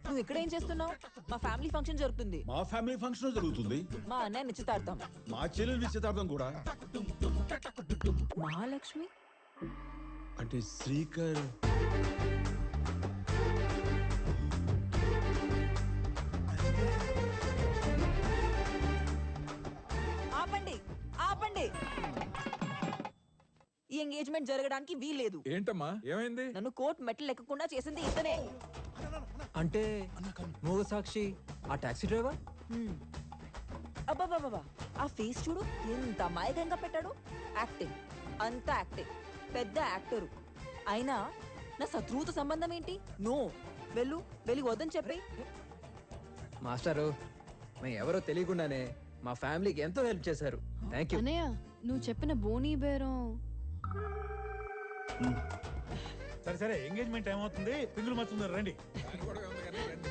నువ్వు ఇక్కడ ఏం చేస్తున్నావు? మా ఫ్యామిలీ ఫంక్షన్ జరుగుతుంది. మా ఫ్యామిలీ ఫంక్షన్ జరుగుతుంది. మా అన్నయ్య నిశ్చితార్థం. మా చెల్లెలు నిశ్చితార్థం కూడా. మహాలక్ష్మి అంటే శ్రీకర్. ఆపండి ఆపండి, ఈ ఎంగేజ్మెంట్ జరగడానికి వీల్లేదు. ఏంటమ్మా ఏమైంది? నన్ను కోర్టు మెట్లు ఎక్కకుండా చేసింది ఇతనే. అంటే మూగ సాక్షి ఆ టాక్సీ డ్రైవర్. అబ్బాబాబా, ఆ ఫేస్ చూడు ఎంత అమాయకంగా పెట్టాడు. యాక్టింగ్ అంతా యాక్టింగ్, పెద్ద యాక్టరు. అయినా నా శత్రువుతో సంబంధం ఏంటి? నో, వెళ్ళి వద్దని చెప్పి. మాస్టారు, మేము ఎవరో తెలియకుండానే మా ఫ్యామిలీకి ఎంతో హెల్ప్ చేశారు. Thank you. అన్నయ్య, నువ్వు చెప్పిన బోనీ బేరం. సరే ఎంగేజ్మెంట్ టైం అవుతుంది, పింగులు మర్చుకుందారు రండి.